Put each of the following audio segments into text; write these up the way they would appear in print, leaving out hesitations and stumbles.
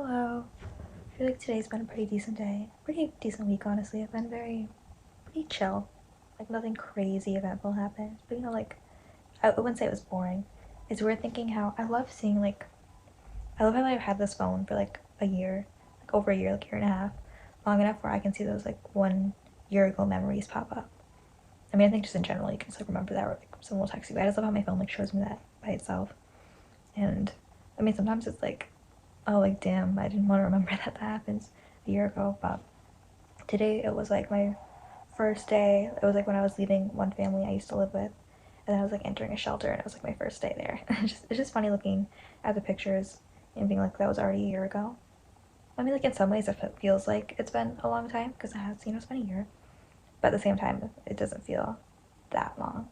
Hello. I feel like today's been a pretty decent day. Pretty decent week, honestly. I've been pretty chill. Like, nothing crazy eventful happened. But, I wouldn't say it was boring. It's weird thinking how I love seeing, I love how I've had this phone for, a year. Like, over a year, like, year and a half. Long enough where I can see those, 1 year ago memories pop up. I mean, I think just in general, you can just, remember that, or, someone will text you. But I just love how my phone, shows me that by itself. And, I mean, sometimes it's oh, damn, I didn't want to remember that happens a year ago. But today it was my first day. It was when I was leaving one family I used to live with, and then I was entering a shelter, and it was my first day there. It's just funny looking at the pictures and being that was already a year ago. I mean, in some ways it feels like it's been a long time because it has, it's been a year. But at the same time, it doesn't feel that long.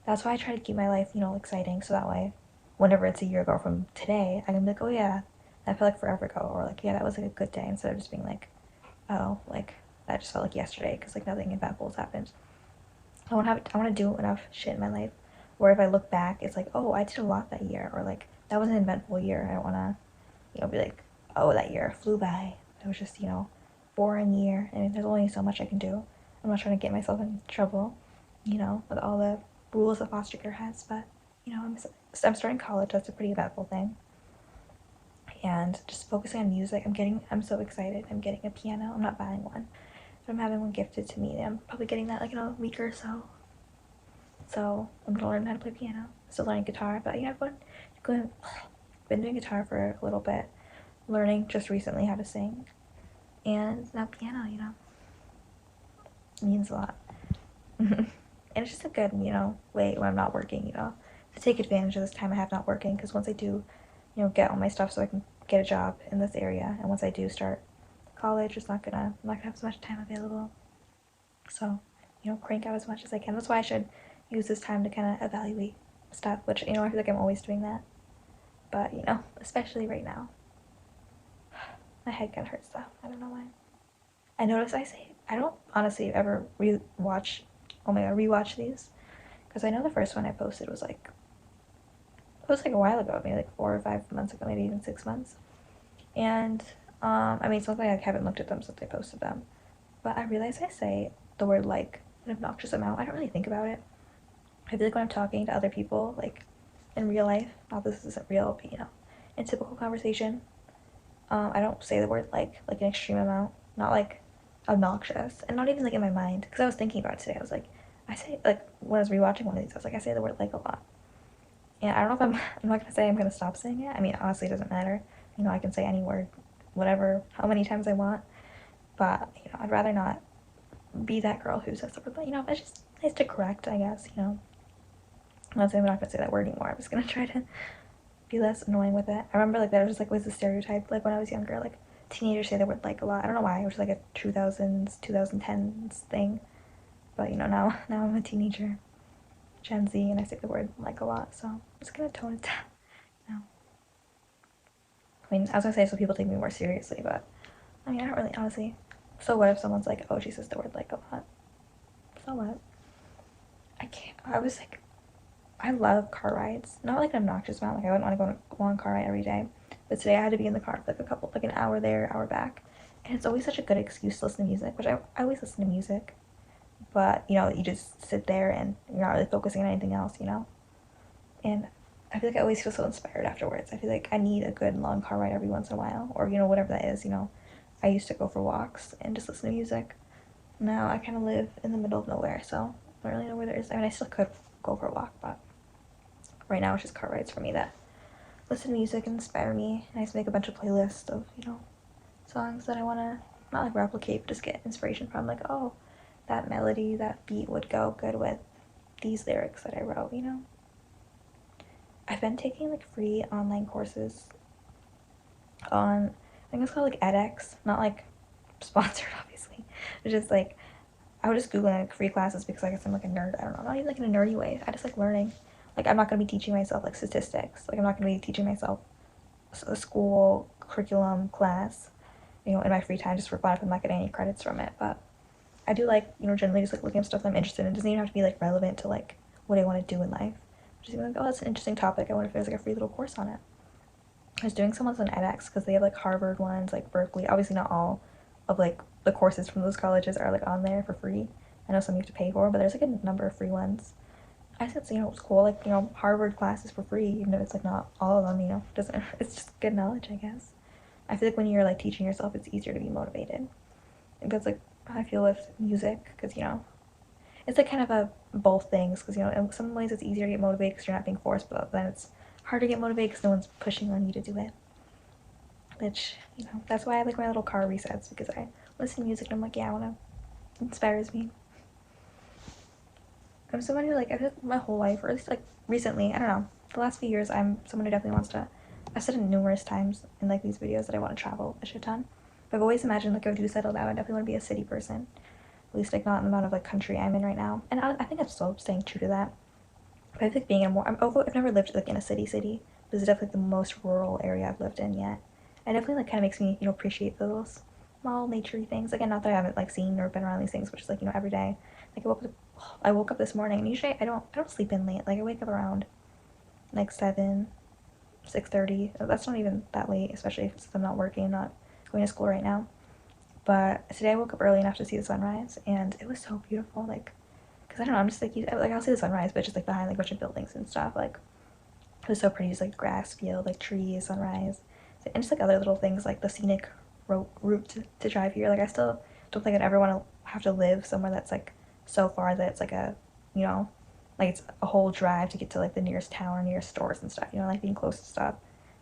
That's why I try to keep my life, exciting, so that way, whenever it's a year ago from today, I can be oh yeah, that felt like forever ago, or yeah, that was a good day, instead of just being oh, that just felt like yesterday, because nothing eventful has happened. I want to do enough shit in my life where if I look back, it's oh, I did a lot that year, or that was an eventful year. I don't want to, be oh, that year flew by. It was just, boring year. I mean, there's only so much I can do. I'm not trying to get myself in trouble, with all the rules that foster care has, but, I'm starting college. That's a pretty eventful thing. And just focusing on music, I'm so excited. I'm getting a piano. I'm not buying one, but I'm having one gifted to me. I'm probably getting that in a week or so. So I'm gonna learn how to play piano. Still learning guitar, but I've been doing guitar for a little bit, learning just recently how to sing, and now piano. It means a lot. And it's just a good, way when I'm not working, to take advantage of this time I have not working. Because once I do, get all my stuff so I can get a job in this area, and once I do start college, I'm not gonna have so much time available. So, crank out as much as I can. That's why I should use this time to kind of evaluate stuff, which, I feel like I'm always doing that. But, especially right now, my head kind of hurts though. I don't know why. I notice I don't honestly ever rewatch these. Because I know the first one I posted was it was a while ago, maybe 4 or 5 months ago, maybe even 6 months. And, I mean, it's not like I haven't looked at them since I posted them. But I realize I say the word an obnoxious amount. I don't really think about it. I feel when I'm talking to other people, in real life, not this isn't real, but in typical conversation, I don't say the word an extreme amount. Not obnoxious, and not even in my mind, because I was thinking about it today. I was I say when I was rewatching one of these, I was I say the word a lot, and I don't know if I'm not gonna say I'm gonna stop saying it. I mean, honestly, it doesn't matter. I can say any word, whatever, how many times I want, but I'd rather not be that girl who says the word it's just nice to correct, I guess. I'm not saying I'm not gonna say that word anymore. I'm just gonna try to be less annoying with it. I remember that was just was a stereotype when I was younger, teenagers say the word a lot. I don't know why. It was a 2000s, 2010s thing. But now I'm a teenager, Gen Z, and I say the word a lot. So I'm just gonna tone it down now. I mean, I was gonna say so people take me more seriously, but I mean, I don't really, honestly. So what if someone's oh, she says the word a lot? So what? I can't. I love car rides. Not an obnoxious amount. I wouldn't want to go on a long car ride every day. But today I had to be in the car for an hour there, hour back. And it's always such a good excuse to listen to music, which I always listen to music. But, you just sit there and you're not really focusing on anything else, And I feel I always feel so inspired afterwards. I feel I need a good long car ride every once in a while. Or, whatever that is, I used to go for walks and just listen to music. Now I kind of live in the middle of nowhere, so I don't really know where there is. I mean, I still could go for a walk, but right now it's just car rides for me that listen to music and inspire me. And I just make a bunch of playlists of, songs that I want to not replicate, but just get inspiration from. Oh, that melody, that beat would go good with these lyrics that I wrote, I've been taking free online courses on, I think it's called edX, not sponsored obviously. It's just I was just googling free classes because I guess I'm a nerd. I don't know, not even in a nerdy way. I just learning. I'm not gonna be teaching myself statistics. I'm not gonna be teaching myself a school curriculum class, in my free time just for fun if I'm not getting any credits from it. But I do generally just looking at stuff that I'm interested in. It doesn't even have to be relevant to what I want to do in life. Just oh, that's an interesting topic. I wonder if there's a free little course on it. I was doing some ones on edX because they have like Harvard ones, like Berkeley. Obviously, not all of like the courses from those colleges are like on there for free. I know some you have to pay for, but there's like a number of free ones. I think it's, you know, it's cool. Like, you know, Harvard classes for free, even if it's like not all of them. You know, doesn't it's just good knowledge, I guess. I feel like when you're like teaching yourself, it's easier to be motivated. And that's like how I feel with music, because you know, it's like kind of a both things. Because you know, in some ways it's easier to get motivated because you're not being forced, but then it's hard to get motivated because no one's pushing on you to do it. Which, you know, that's why I like my little car resets, because I listen to music and I'm like, yeah, I wanna, it inspires me. I'm someone who like, I feel like my whole life, or at least like recently, I don't know, the last few years, I'm someone who definitely wants to, I've said it numerous times in like these videos that I want to travel a shit ton. But I've always imagined like if I do settle down, I definitely want to be a city person. At least like not in the amount of like country I'm in right now. And I think I'm still staying true to that. But I think being in more, I've never lived like in a city. This is definitely the most rural area I've lived in yet. And definitely like kind of makes me, you know, appreciate those small naturey things. Again, not that I haven't like seen or been around these things, which is like, you know, every day. Like I woke up this morning, and usually I don't sleep in late. Like I wake up around like 7, 6:30. That's not even that late, especially if I'm not working, I'm not going to school right now. But today I woke up early enough to see the sunrise, and it was so beautiful. Like, cause I don't know, I'm just like I'll see the sunrise, but just like behind like a bunch of buildings and stuff. Like it was so pretty, just like grass field, like trees, sunrise, and just like other little things like the scenic route to drive here. Like I still don't think I'd ever want to have to live somewhere that's like so far that it's like a, you know, like it's a whole drive to get to like the nearest town or nearest stores and stuff. You know, like being close to stuff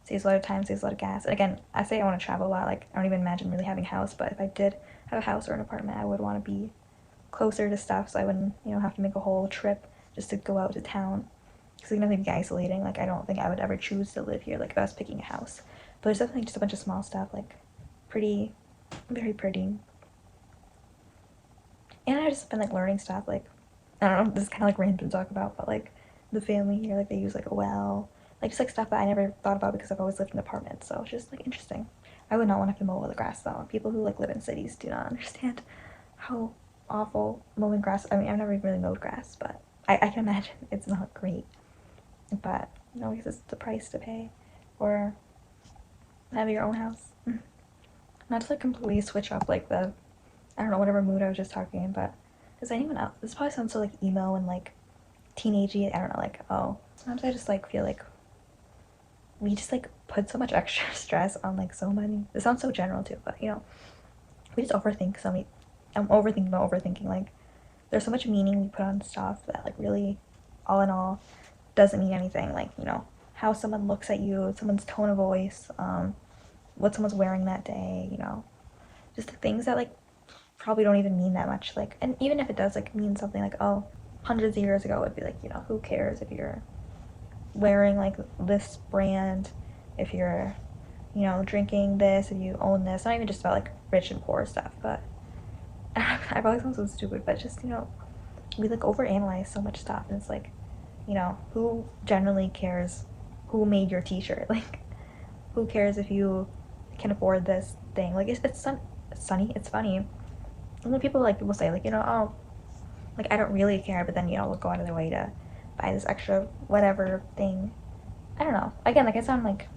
saves a lot of time, saves a lot of gas. And again, I say I want to travel a lot. Like I don't even imagine really having a house, but if I did have a house or an apartment, I would want to be closer to stuff, so I wouldn't, you know, have to make a whole trip just to go out to town. Because it can be isolating. Like I don't think I would ever choose to live here. Like if I was picking a house, but there's definitely just a bunch of small stuff, like pretty, very pretty. And I've just been like learning stuff. Like I don't know, this is kind of like random to talk about, but like the family here, like they use like a well, like just like stuff that I never thought about because I've always lived in apartments. So it's just like interesting. I would not want to have to mow the grass though. People who like live in cities do not understand how awful mowing grass. I mean, I've never even really mowed grass, but I can imagine it's not great. But you know, because it's the price to pay for having your own house. Not to like completely switch up like the, I don't know, whatever mood I was just talking in, but does anyone else, this probably sounds so like emo and like teenagey, I don't know, like, oh, sometimes I just like feel like we just like put so much extra stress on like so many, it sounds so general too, but you know, we just overthink so many, I'm overthinking about overthinking, like there's so much meaning we put on stuff that like really, all in all, doesn't mean anything. Like, you know, how someone looks at you, someone's tone of voice, what someone's wearing that day, you know, just the things that like probably don't even mean that much. Like, and even if it does like mean something, like, oh, hundreds of years ago, it'd be like, you know, who cares if you're wearing like this brand, if you're, you know, drinking this, if you own this. Not even just about like rich and poor stuff, but I probably sound so stupid, but just, you know, we like overanalyze so much stuff, and it's like, you know, who generally cares who made your t-shirt? Like, who cares if you can afford this thing? Like, it's sunny, it's funny. And when people like will say like, you know, oh, like I don't really care, but then you know will go out of their way to buy this extra whatever thing. I don't know. Again, like I sound like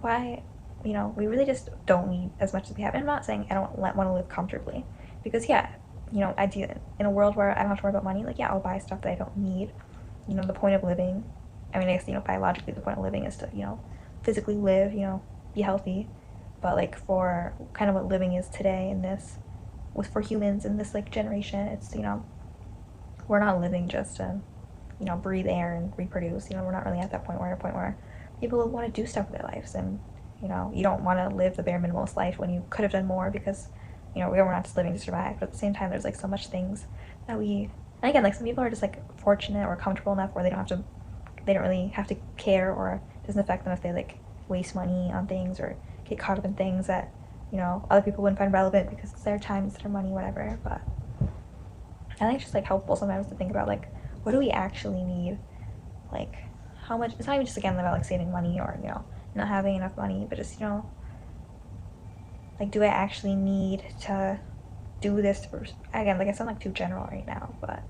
why, you know, we really just don't need as much as we have. And I'm not saying I don't want to live comfortably, because yeah, you know, I do, in a world where I don't have to worry about money. Like yeah, I'll buy stuff that I don't need. You know, the point of living, I mean, I guess, you know, biologically the point of living is to, you know, physically live, you know, be healthy. But like for kind of what living is today in this, with for humans in this like generation, it's, you know, we're not living just to, you know, breathe air and reproduce. You know, we're not really at that point. We're at a point where people want to do stuff with their lives, and you know, you don't want to live the bare minimalist life when you could have done more, because you know, we're not just living to survive. But at the same time, there's like so much things that we, and again, like some people are just like fortunate or comfortable enough where they don't really have to care, or it doesn't affect them if they like waste money on things or get caught up in things that, you know, other people wouldn't find relevant because it's their time, it's their money, whatever. But I think it's just like helpful sometimes to think about like, what do we actually need? Like how much, it's not even just again about like saving money or, you know, not having enough money, but just, you know, like do I actually need to do this for, again, like I sound like too general right now, but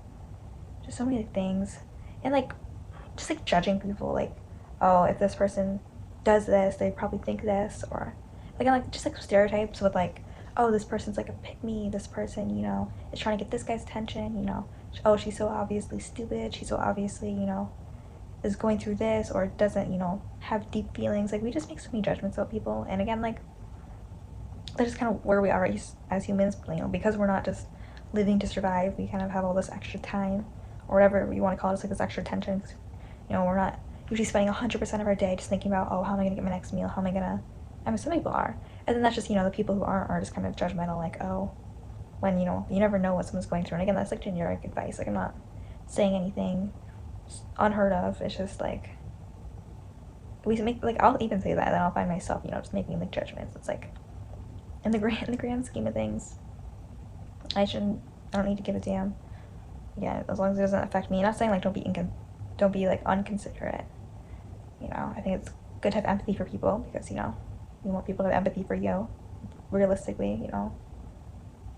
just so many things. And like just like judging people, like, oh, if this person does this, they probably think this, or again, like just like stereotypes with like, oh, this person's like a pick me, this person, is trying to get this guy's attention, oh, she's so obviously stupid, she's so obviously, is going through this, or doesn't, have deep feelings. Like, we just make so many judgments about people, and again, like, that's just kind of where we are as humans, because we're not just living to survive, we kind of have all this extra time, or whatever you want to call it, it's like this extra attention, we're not usually spending 100% of our day just thinking about, oh, how am I going to get my next meal, how am I going to, I mean, some people are, and then that's just, the people who aren't are just kind of judgmental, like, oh, when, you never know what someone's going through, and again, that's like generic advice, like, I'm not saying anything unheard of, it's just like, we make, like, I'll even say that, and then I'll find myself, just making, like, judgments, it's like, in the grand scheme of things, I don't need to give a damn, yeah, as long as it doesn't affect me. I'm not saying, like, don't be, like, unconsiderate, I think it's good to have empathy for people, because, you want people to have empathy for you, realistically,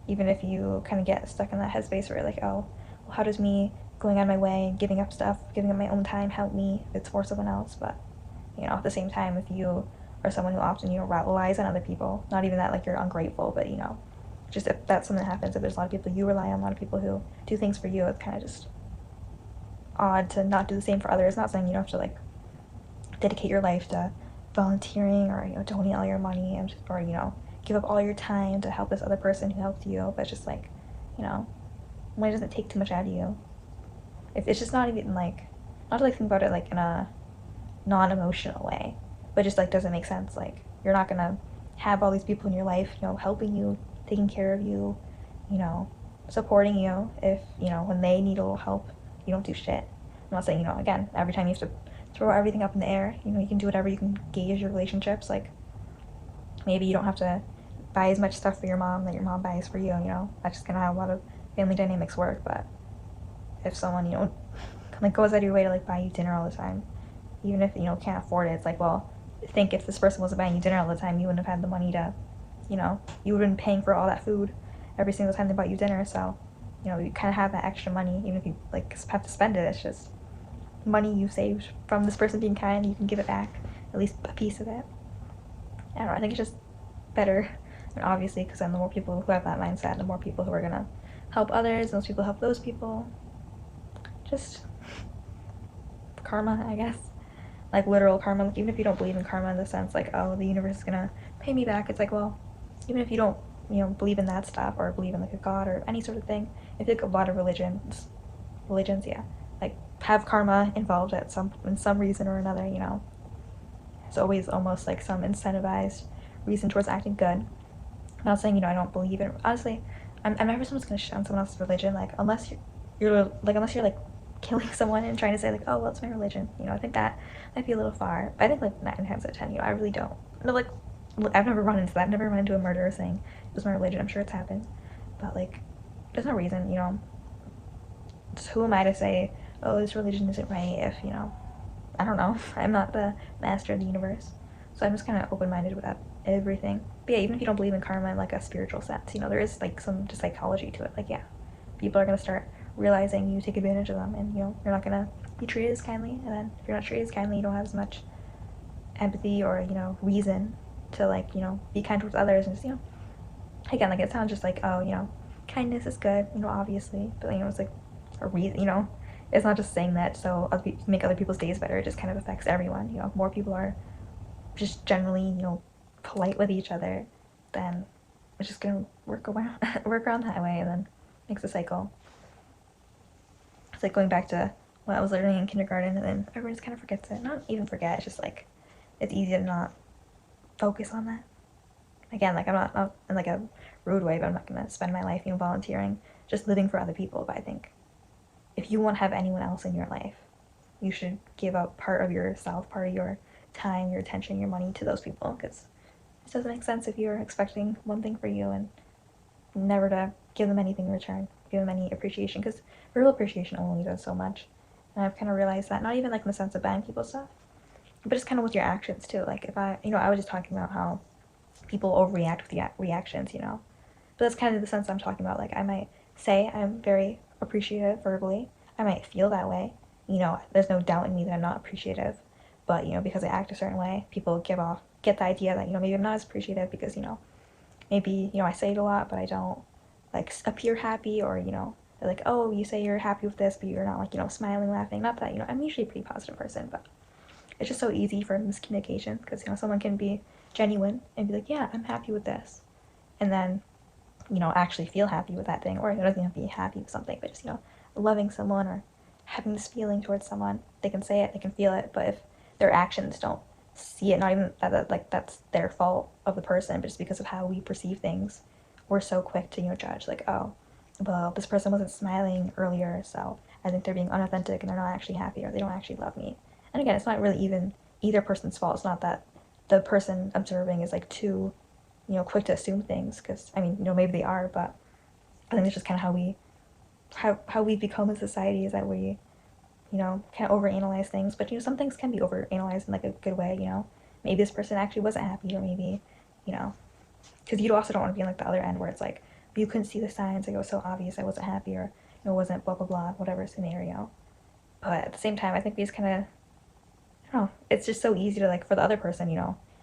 even if you kind of get stuck in that headspace where you're like, oh, well, how does me going on my way, giving up stuff, giving up my own time help me if it's for someone else? But, at the same time, if you are someone who often, relies on other people, not even that, like, you're ungrateful, but, just if that's something that happens, if there's a lot of people you rely on, a lot of people who do things for you, it's kind of just odd to not do the same for others. Not saying you don't have to, like, dedicate your life to volunteering or, donate all your money and just, or, give up all your time to help this other person who helped you, but just, like, when it doesn't take too much out of you. If it's just not even, like, not to, like, think about it, like, in a non-emotional way, but just, like, doesn't make sense. Like, you're not gonna have all these people in your life, helping you, taking care of you, supporting you if, when they need a little help, you don't do shit. I'm not saying, again, every time you have to throw everything up in the air, you can do whatever, you can gauge your relationships, like, maybe you don't have to buy as much stuff for your mom that your mom buys for you, that's just kind of how a lot of family dynamics work. But if someone, like, goes out of your way to, like, buy you dinner all the time, even if, can't afford it, it's like, well, think if this person wasn't buying you dinner all the time, you wouldn't have had the money to, you would have been paying for all that food every single time they bought you dinner. So, you kind of have that extra money, even if you, like, have to spend it, it's just money you saved from this person being kind, you can give it back, at least a piece of it. I don't know, I think it's just better, and obviously, because then the more people who have that mindset, the more people who are gonna help others, and those people help those people. Just karma, I guess. Like, literal karma. Like, even if you don't believe in karma in the sense, like, oh, the universe is gonna pay me back, it's like, well, even if you don't, believe in that stuff, or believe in, like, a god or any sort of thing, I think a lot of religions, yeah, like, have karma involved in some reason or another, It's always almost like some incentivized reason towards acting good. I'm not saying, I don't believe in, honestly, I'm never someone's gonna shun someone else's religion, like, unless unless you're, like, killing someone and trying to say, like, oh, well, it's my religion, I think that might be a little far. I think, like, 9 times out of 10, I really don't. No, like, I've never run into that. I've never run into a murderer saying it was my religion. I'm sure it's happened. But, like, there's no reason, just who am I to say, oh, this religion isn't right if, I don't know. I'm not the master of the universe. So I'm just kind of open-minded about everything. But yeah, even if you don't believe in karma in, like, a spiritual sense, there is, like, some just psychology to it. Like, yeah, people are going to start realizing you take advantage of them, and, you're not going to be treated as kindly. And then if you're not treated as kindly, you don't have as much empathy or, reason to, like, be kind towards others. And just, again, like, it sounds just like, oh, kindness is good, obviously. But, it's like a reason, it's not just saying that so make other people's days better. It just kind of affects everyone. If more people are just generally, polite with each other, then it's just gonna work around that way, and then makes a cycle. It's like going back to what I was learning in kindergarten, and then everyone just kind of forgets it. Not even forget. It's just like it's easy to not focus on that. Again, like, I'm not in, like, a rude way, but I'm not gonna spend my life, volunteering, just living for other people. But I think if you want to have anyone else in your life, you should give up part of yourself, part of your time, your attention, your money to those people, because it doesn't make sense if you're expecting one thing for you and never to give them anything in return, give them any appreciation, because real appreciation only does so much. And I've kind of realized that, not even, like, in the sense of buying people stuff, but just kind of with your actions too. Like, if I was just talking about how people overreact with the reactions, but that's kind of the sense I'm talking about. Like, I might say I'm very appreciative verbally, I might feel that way, there's no doubt in me that I'm not appreciative, but because I act a certain way, people get the idea that maybe I'm not as appreciative because maybe I say it a lot, but I don't like appear happy, or they're like, oh, you say you're happy with this, but you're not like smiling, laughing. Not that I'm usually a pretty positive person, but it's just so easy for miscommunication because someone can be genuine and be like, yeah, I'm happy with this, and then actually feel happy with that thing, or it doesn't even have to be happy with something, but just loving someone or having this feeling towards someone. They can say it, they can feel it, but if their actions don't see it, not even that like that's their fault of the person, but just because of how we perceive things, we're so quick to judge, like, oh, well, this person wasn't smiling earlier, so I think they're being unauthentic and they're not actually happy, or they don't actually love me. And again, it's not really even either person's fault. It's not that the person observing is like too quick to assume things, because I mean maybe they are, but I think it's just kind of how we become in society, is that we can't overanalyze things, but some things can be overanalyzed in like a good way. Maybe this person actually wasn't happy, or maybe you know because you also don't want to be in like the other end where it's like you couldn't see the signs, like it was so obvious I wasn't happy, or it wasn't blah blah blah, whatever scenario. But at the same time, I think we just kind of, I don't know, it's just so easy to like, for the other person,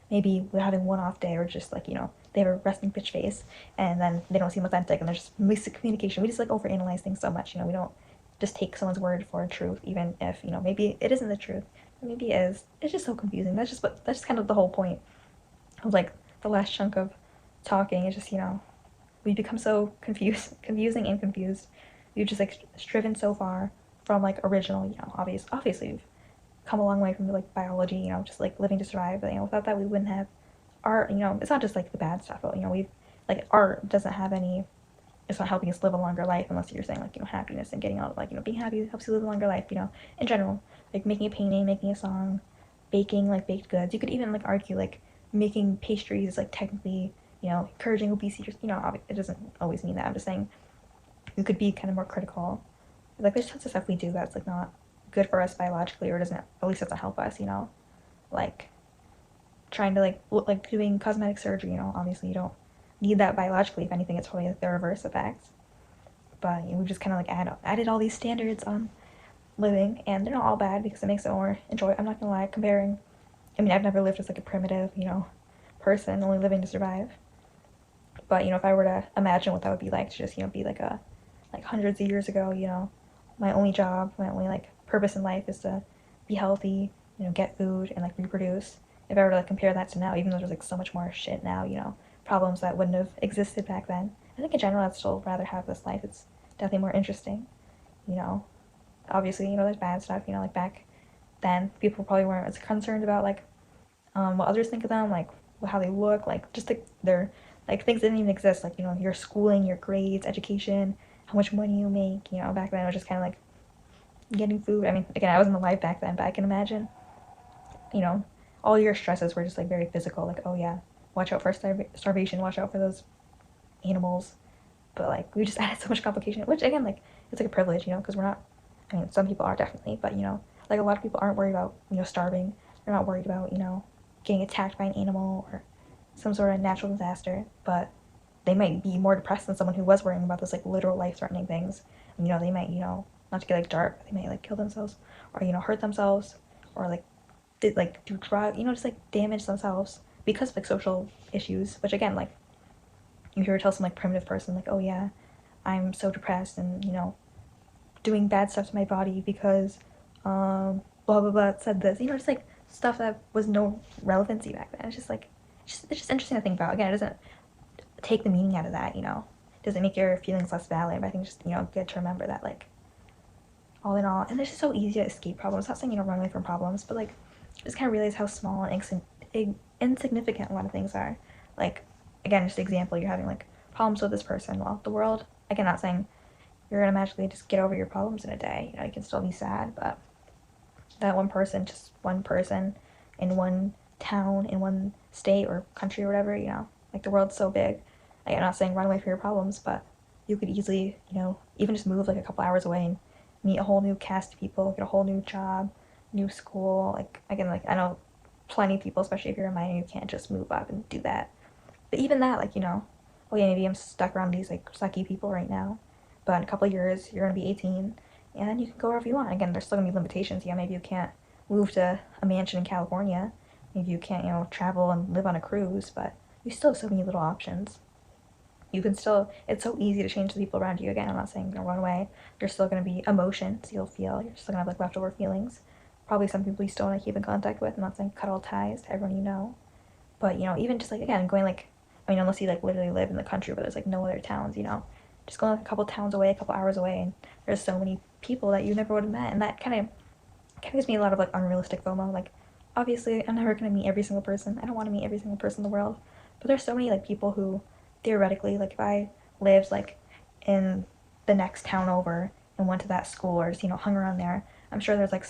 maybe we're having one off day, or just like they have a resting bitch face, and then they don't seem authentic, and there's just miscommunication. We just like overanalyze things so much. We don't just take someone's word for truth, even if maybe it isn't the truth, or maybe it is. It's just so confusing. That's just kind of the whole point of like the last chunk of talking. Is just we become so confusing and confused. We've just like striven so far from like original. Obviously we've come a long way from like biology. Just like living to survive. But without that we wouldn't have art. It's not just like the bad stuff, but we've like art doesn't have any. It's not helping us live a longer life unless you're saying like happiness and getting out, like being happy helps you live a longer life. In general, like making a painting, making a song, baking like baked goods. You could even like argue like making pastries is like technically encouraging obesity. It doesn't always mean that. I'm just saying you could be kind of more critical. Like there's tons of stuff we do that's like not good for us biologically, or doesn't, at least doesn't help us. Like trying to like doing cosmetic surgery. Obviously you don't need that biologically. If anything, it's probably like the reverse effects. But we've just kind of like added all these standards on living, and they're not all bad because it makes it more enjoyable. I'm not gonna lie, comparing. I mean, I've never lived as like a primitive, person, only living to survive. But if I were to imagine what that would be like to just be like hundreds of years ago, my only job, my only like purpose in life is to be healthy, get food and like reproduce. If I were to like compare that to now, even though there's like so much more shit now, problems that wouldn't have existed back then, I think in general I'd still rather have this life. It's definitely more interesting. you know Obviously there's bad stuff. Like back then people probably weren't as concerned about like what others think of them, like how they look, like just like their like things didn't even exist, like your schooling, your grades, education, how much money you make. Back then it was just kind of like getting food. I mean, again, I wasn't alive back then, but I can imagine you know all your stresses were just like very physical, like, oh yeah, watch out for starvation, watch out for those animals. But like we just added so much complication, which again, like, it's like a privilege, because we're not, I mean, some people are definitely, but like a lot of people aren't worried about starving. They're not worried about getting attacked by an animal or some sort of natural disaster, but they might be more depressed than someone who was worrying about those like literal life-threatening things. And, they might not to get like dark, they might like kill themselves, or hurt themselves, or like do drug, just like damage themselves because of like social issues. Which again, like, you hear tell some like primitive person like, oh yeah, I'm so depressed and doing bad stuff to my body because blah blah blah said this, just like stuff that was no relevancy back then. It's just like it's just interesting to think about. Again, it doesn't take the meaning out of that. It doesn't make your feelings less valid, but I think just good to remember that, like, all in all, and it's just so easy to escape problems. Not saying run away from problems, but like just kind of realize how small and insignificant a lot of things are. Like, again, just an example, you're having like problems with this person. Well, the world, again, not saying you're gonna magically just get over your problems in a day. You can still be sad, but that one person, just one person in one town, in one state or country or whatever, like the world's so big. Like, I'm not saying run away from your problems, but you could easily, even just move like a couple hours away and meet a whole new cast of people, get a whole new job, new school. Like, again, like, I know plenty of people, especially if you're a minor, you can't just move up and do that. But even that, like, oh yeah, maybe I'm stuck around these like sucky people right now, but in a couple of years you're gonna be 18, and then you can go wherever you want. Again, there's still gonna be limitations. Yeah, maybe you can't move to a mansion in California. Maybe you can't, travel and live on a cruise, but you still have so many little options. You can still, it's so easy to change the people around you. Again, I'm not saying run away. There's still going to be emotions you'll feel. You're still going to have like leftover feelings. Probably some people you still want to keep in contact with. I'm not saying cut all ties to everyone you know. But, even just like, again, going like, unless you like literally live in the country where there's like no other towns, just going like a couple towns away, a couple hours away, and there's so many people that you never would have met. And that kind of gives me a lot of like unrealistic FOMO. Like, obviously, I'm never going to meet every single person. I don't want to meet every single person in the world. But there's so many like people who theoretically, like if I lived like in the next town over and went to that school or just hung around there, I'm sure there's like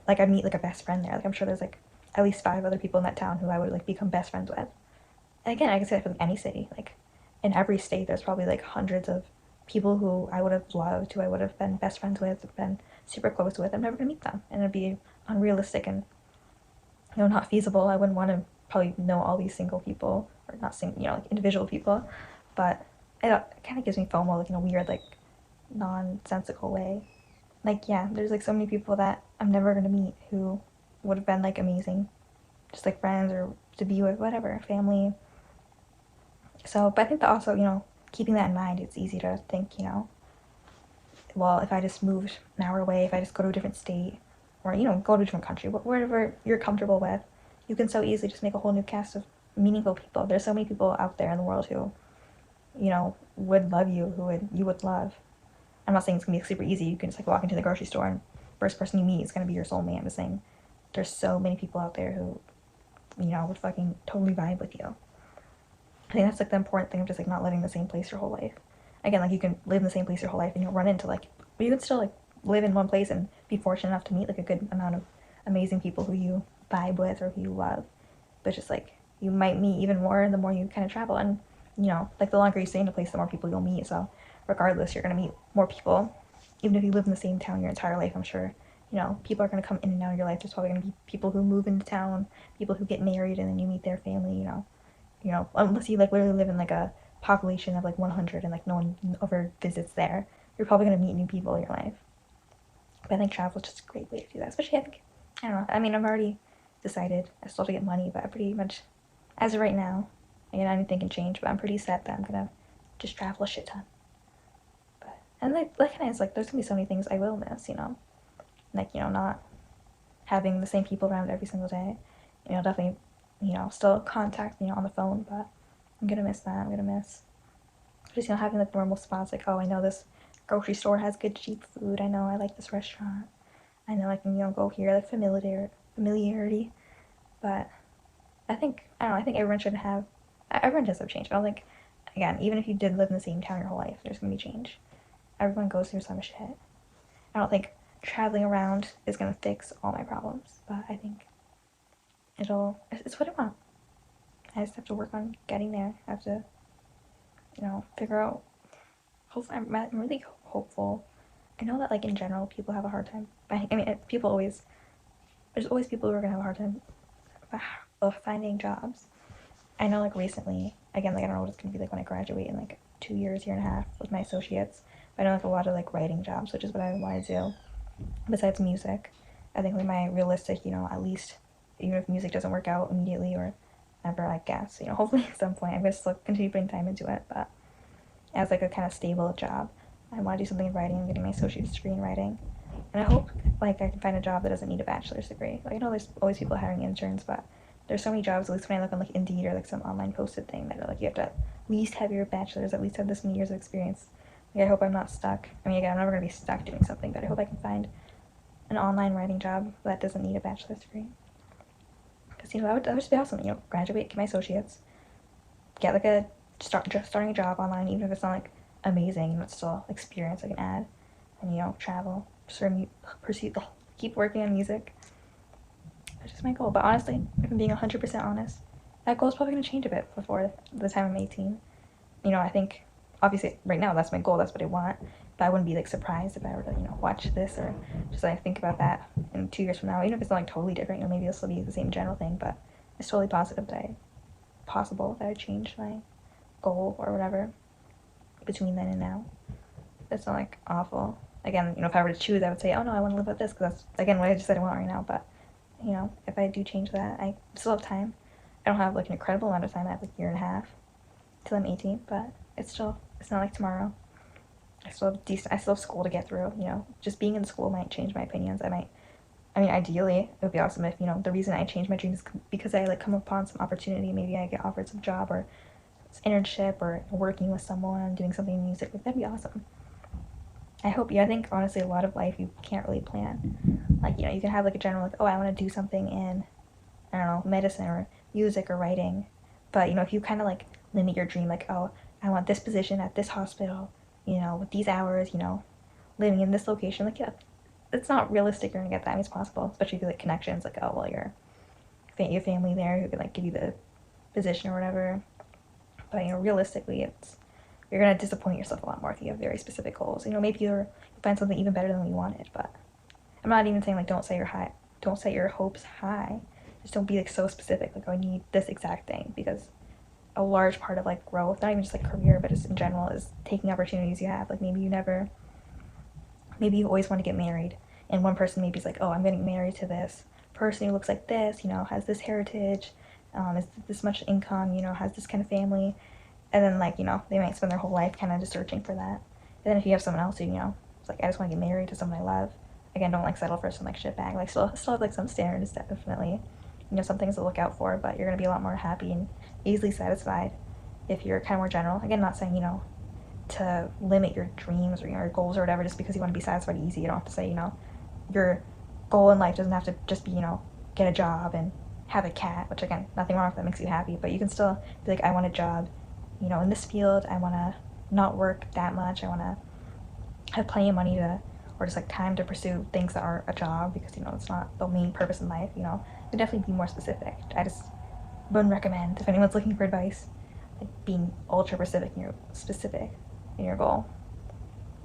like I'd meet like a best friend there. Like I'm sure there's like at least 5 other people in that town who I would like become best friends with. And again, I can say that for like any city. Like in every state, there's probably like hundreds of people who I would have loved, who I would have been best friends with, been super close with. I'm never gonna meet them, and it'd be unrealistic and not feasible. I wouldn't want to probably know all these single people or not single, like individual people, but it kind of gives me FOMO, like in a weird, like nonsensical way. Like yeah, there's like so many people that I'm never gonna meet who would have been like amazing, just like friends or to be with, whatever, family. So, but I think that also, keeping that in mind, it's easy to think, well, if I just moved an hour away, if I just go to a different state, or go to a different country, wherever you're comfortable with, you can so easily just make a whole new cast of meaningful people. There's so many people out there in the world who, would love you, you would love. I'm not saying it's gonna be super easy. You can just like walk into the grocery store and first person you meet is gonna be your soulmate. I'm just saying there's so many people out there who, would fucking totally vibe with you. I think that's like the important thing of just like not living in the same place your whole life. Again, like you can live in the same place your whole life and you'll run into like, but you can still like live in one place and be fortunate enough to meet like a good amount of amazing people who you vibe with or who you love. But just like you might meet even more the more you kind of travel, and like the longer you stay in a place, the more people you'll meet. So regardless, you're gonna meet more people, even if you live in the same town your entire life. I'm sure people are gonna come in and out of your life. There's probably gonna be people who move into town, people who get married, and then you meet their family. Unless you like literally live in like a population of like 100 and like no one ever visits there, you're probably gonna meet new people in your life. But I think travel is just a great way to do that. Especially, I don't know. I mean, I've already decided I still have to get money, but I pretty much, as of right now, again, anything can change. But I'm pretty set that I'm gonna just travel a shit ton. But and like it's like there's gonna be so many things I will miss. Like not having the same people around every single day. Definitely still contact, on the phone, but I'm gonna miss that. I'm gonna miss just, having like normal spots, like, oh, I know this grocery store has good cheap food. I know I like this restaurant. I know I can, go here, like familiarity. But I don't know, I think everyone does have change. But I don't think, again, even if you did live in the same town your whole life, there's gonna be change. Everyone goes through some shit. I don't think traveling around is gonna fix all my problems, but I think it's what I want. I just have to work on getting there. I have to, figure out. Hopefully, I'm really hopeful. I know that, like, in general, people have a hard time. I mean, there's always people who are gonna have a hard time of finding jobs. I know, like, recently, again, like, I don't know what it's gonna be like when I graduate in, like, 2 years, year and a half with my associates. But I know, like, a lot of, like, writing jobs, which is what I want to do. Besides music, I think, like, my realistic, at least, even if music doesn't work out immediately or ever, I guess, hopefully at some point, I'm gonna still continue putting time into it, but as, like, a kind of stable job, I want to do something in writing. I'm getting my associate's degree in writing. And I hope, like, I can find a job that doesn't need a bachelor's degree. Like, I know there's always people hiring interns, but there's so many jobs, at least when I look on, like, Indeed or, like, some online posted thing that are, like, you have to at least have your bachelor's, at least have this many years of experience. Like, I hope I'm not stuck. I mean, again, I'm never going to be stuck doing something, but I hope I can find an online writing job that doesn't need a bachelor's degree. Because, that would just be awesome. Graduate, get my associates, get, like, starting a job online, even if it's not, like, amazing, but still experience I can add. And, travel, pursue, keep working on music. That's just my goal. But honestly, if I'm being 100% honest, that goal is probably going to change a bit before the time I'm 18. I think, obviously, right now, that's my goal. That's what I want. But I wouldn't be, like, surprised if I were to, watch this or just, like, think about that in 2 years from now. Even if it's not, like, totally different, maybe this will be the same general thing. But it's totally possible that I change my goal or whatever between then and now. It's not, like, awful. Again, if I were to choose, I would say, oh, no, I want to live with this, because that's, again, what I just said I want right now. But you know, if I do change that, I still have time. I don't have like an incredible amount of time. I have like a year and a half till I'm 18, but it's not like tomorrow. I still have school to get through, you know. Just being in school might change my opinions. I mean, ideally, it would be awesome if, you know, the reason I changed my dreams is because I like come upon some opportunity. Maybe I get offered some job or internship or working with someone, doing something in music. Like, that'd be awesome. I hope, yeah, I think honestly a lot of life you can't really plan. Like, you know, you can have like a general, like, oh, I want to do something in, I don't know, medicine or music or writing. But, you know, if you kind of like limit your dream, like, oh, I want this position at this hospital, you know, with these hours, you know, living in this location, like, yeah, it's not realistic you're gonna get that. I mean, it's possible, especially if you like connections, like, oh, well, your family there who can like give you the position or whatever. But, you know, realistically, you're gonna disappoint yourself a lot more if you have very specific goals. You know, maybe you'll find something even better than what you wanted. But I'm not even saying like don't set your hopes high. Just don't be like so specific. Like, oh, I need this exact thing, because a large part of like growth, not even just like career, but just in general, is taking opportunities you have. Like, maybe you always want to get married, and one person maybe is like, oh, I'm getting married to this person who looks like this, you know, has this heritage, is this much income, you know, has this kind of family, and then like, you know, they might spend their whole life kind of just searching for that. And then if you have someone else who, you know, it's like, I just want to get married to someone I love, again, don't like settle for some like shit bag. Like, still have like some standards, definitely, you know, some things to look out for, but you're gonna be a lot more happy and easily satisfied if you're kind of more general. Again, not saying, you know, to limit your dreams or your goals or whatever just because you want to be satisfied easy. You don't have to say, you know, your goal in life doesn't have to just be, you know, get a job and have a cat, which again, nothing wrong if that makes you happy, but you can still be like, I want a job, you know, in this field. I want to not work that much. I want to have plenty of money to, or just like time to pursue things that aren't a job, because, you know, it's not the main purpose in life, you know. You can definitely be more specific. I just wouldn't recommend, if anyone's looking for advice, like being ultra specific in your goal.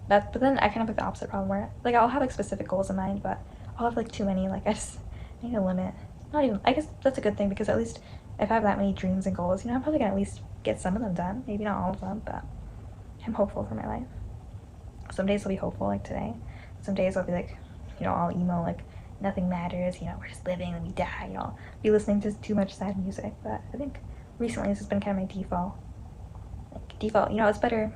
But then I kind of have like the opposite problem where like I'll have like specific goals in mind, but I'll have like too many. Like, I need a limit. Not even. I guess that's a good thing, because at least if I have that many dreams and goals, you know, I'm probably gonna at least get some of them done. Maybe not all of them, but I'm hopeful for my life. Some days I'll be hopeful, like today. Some days I'll be like, you know, I'll emo like nothing matters. You know, we're just living and we die. You know, I'll be listening to too much sad music. But I think recently this has been kind of my default. Like, default. You know, it's better.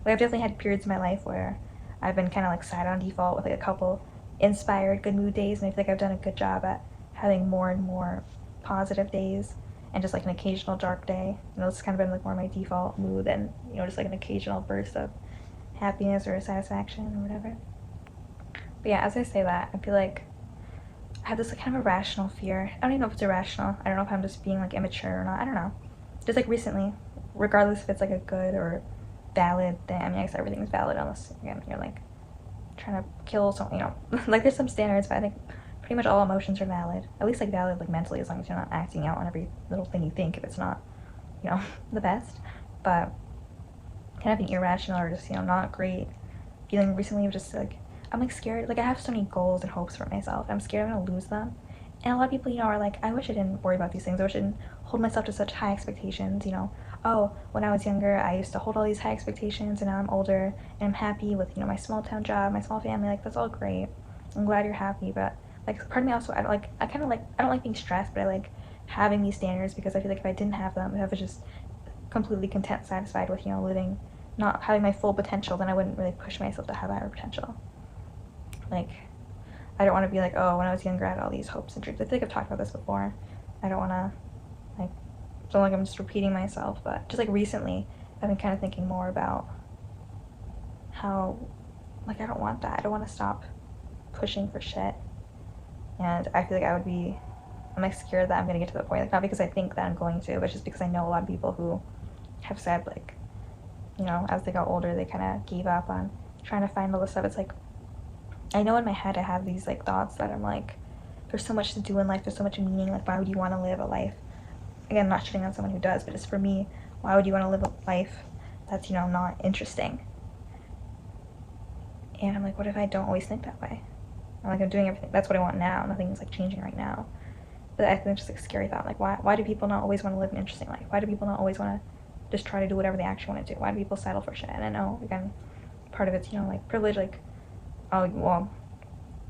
Like, I've definitely had periods in my life where I've been kind of like sad on default with like a couple inspired good mood days, and I feel like I've done a good job at having more and more positive days, and just like an occasional dark day. You know, it's kind of been like more my default mood, and, you know, just like an occasional burst of happiness or satisfaction or whatever. But yeah, as I say that, I feel like I have this like kind of irrational fear. I don't even know if it's irrational. I don't know if I'm just being like immature or not. I don't know. Just like recently, regardless if it's like a good or valid thing. I mean, I guess everything is valid unless, again, you're like trying to kill someone, you know. Like, there's some standards, but I think pretty much all emotions are valid. At least like valid like mentally, as long as you're not acting out on every little thing you think if it's not, you know, the best. But kind of being irrational or just, you know, not great feeling recently of just like, I'm like scared. Like, I have so many goals and hopes for myself. I'm scared I'm gonna lose them. And a lot of people, you know, are like, I wish I didn't worry about these things. I wish I didn't hold myself to such high expectations, you know. Oh, when I was younger, I used to hold all these high expectations, and now I'm older, and I'm happy with, you know, my small town job, my small family. Like, that's all great. I'm glad you're happy, but like, part of me also, I don't like being stressed, but I like having these standards, because I feel like if I didn't have them, if I was just completely content, satisfied with, you know, living, not having my full potential, then I wouldn't really push myself to have higher potential. Like, I don't want to be like, oh, when I was younger, I had all these hopes and dreams. I think I've talked about this before. I don't want to, like, feel like I'm just repeating myself, but just like recently, I've been kind of thinking more about how, like, I don't want that. I don't want to stop pushing for shit. And I feel like I'm like scared that I'm going to get to the point, like, not because I think that I'm going to, but just because I know a lot of people who have said, like, you know, as they got older, they kind of gave up on trying to find all this stuff. It's like, I know in my head I have these like thoughts that I'm like, there's so much to do in life, there's so much meaning, like, why would you want to live a life, again, not shitting on someone who does, but just for me, why would you want to live a life that's, you know, not interesting? And I'm like, what if I don't always think that way? I'm like, I'm doing everything, that's what I want now, nothing's like changing right now. But I think it's just like a scary thought, like, why do people not always want to live an interesting life? Why do people not always want to just try to do whatever they actually want to do? Why do people settle for shit? And I know, again, part of it's, you know, like privilege, like, oh, well,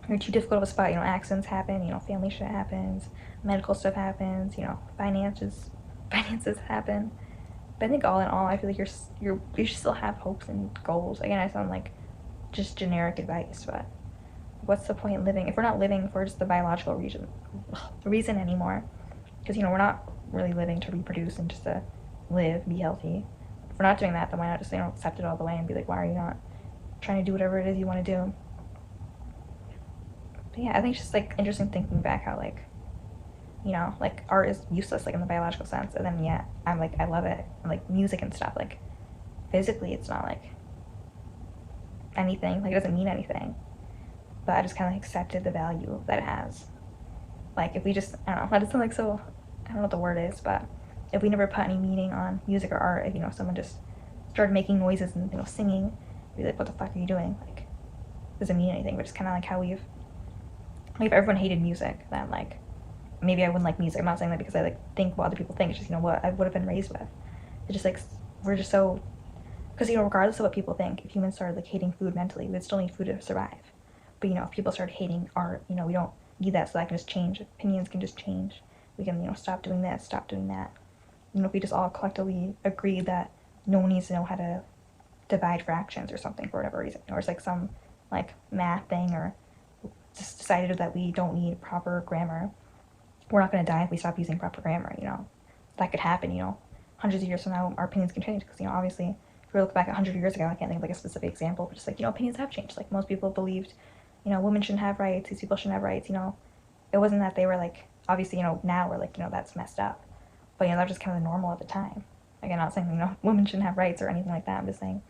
you're too difficult of a spot, accidents happen, family shit happens, medical stuff happens, finances happen. But I think all in all, I feel like you should still have hopes and goals. Again, I sound like just generic advice, but what's the point in living if we're not living for just the biological reason anymore? Because we're not really living to reproduce and just to live, be healthy. If we're not doing that, then why not just accept it all the way and be like, why are you not trying to do whatever it is you want to do? But yeah, I think it's just like interesting thinking back how like like art is useless like in the biological sense, and then yeah, I'm like I love it, and like music and stuff, like physically it's not like anything, like it doesn't mean anything, but I just kind of like accepted the value that it has. Like if we just, I don't know, that doesn't sound like so, I don't know what the word is, but if we never put any meaning on music or art, if someone just started making noises and singing, we'd be like, what the fuck are you doing? Like, doesn't mean anything. But it's kind of like how we've like if everyone hated music, then like maybe I wouldn't like music. I'm not saying that because I like think what other people think. It's just what I would have been raised with. It's just like we're just so, because regardless of what people think, if humans started like hating food mentally, we'd still need food to survive. But if people started hating art, we don't need that, so that can just change. Opinions can just change. We can stop doing this, stop doing that. If we just all collectively agree that no one needs to know how to divide fractions or something for whatever reason, or it's like some like math thing, or just decided that we don't need proper grammar. We're not going to die if we stop using proper grammar. That could happen. Hundreds of years from now, our opinions can change because obviously, if we look back 100 years ago, I can't think of like a specific example, but just like opinions have changed. Like most people believed, women shouldn't have rights. These people shouldn't have rights. It wasn't that they were like obviously now we're like that's messed up, but that was just kind of normal at the time. Like I'm not saying women shouldn't have rights or anything like that. I'm just saying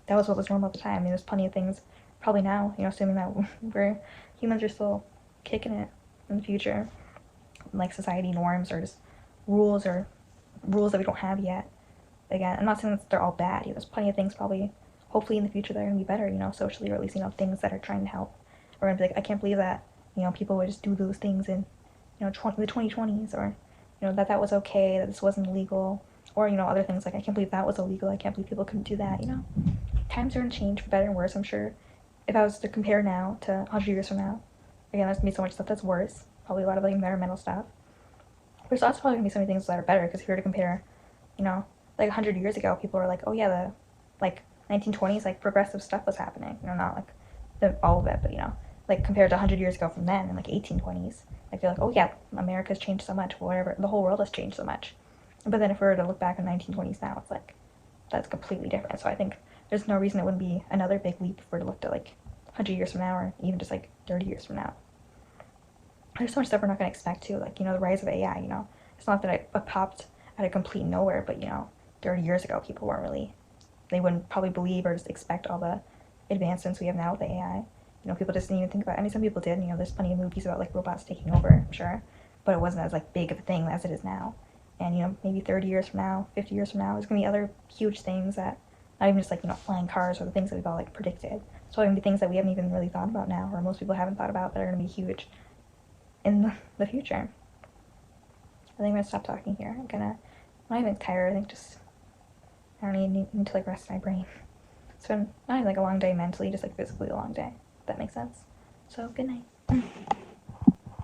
that was what was normal at the time. I mean, there's plenty of things probably now, assuming that we're humans are still kicking it in the future, like society norms or just rules that we don't have yet. Again, I'm not saying that they're all bad. There's plenty of things probably, hopefully in the future that are gonna be better, socially, or at least things that are trying to help. We're gonna be like, I can't believe that people would just do those things in the 2020s, or that was okay, that this wasn't illegal, or other things like I can't believe that was illegal. I can't believe people couldn't do that. Times are gonna change for better and worse. I'm sure if I was to compare now to 100 years from now, again, there's gonna be so much stuff that's worse. Probably a lot of like environmental stuff. There's also probably gonna be so many things that are better, because if you were to compare, like 100 years ago, people were like, oh yeah, the like 1920s, like progressive stuff was happening. Not like all of it, but like compared to 100 years ago from then, in like 1820s, I feel like, oh yeah, America's changed so much, whatever, the whole world has changed so much. But then if we were to look back in 1920s now, it's like that's completely different. So I think there's no reason it wouldn't be another big leap if we were to look at like 100 years from now, or even just like 30 years from now. There's so much stuff we're not going to expect too, like the rise of AI. It's not that it popped out of complete nowhere, but 30 years ago people weren't really, they wouldn't probably believe or just expect all the advancements we have now with the AI. People just didn't even think about it. I mean, some people did. There's plenty of movies about like robots taking over, I'm sure, but it wasn't as like big of a thing as it is now. And maybe 30 years from now, 50 years from now, there's gonna be other huge things that, not even just like flying cars or the things that we've all like predicted. So gonna be things that we haven't even really thought about now, or most people haven't thought about, that are gonna be huge in the future. I think I'm gonna stop talking here. I'm not even tired. I think just I don't need to like rest my brain. It's been not even like a long day mentally, just like physically a long day. If that makes sense. So good night.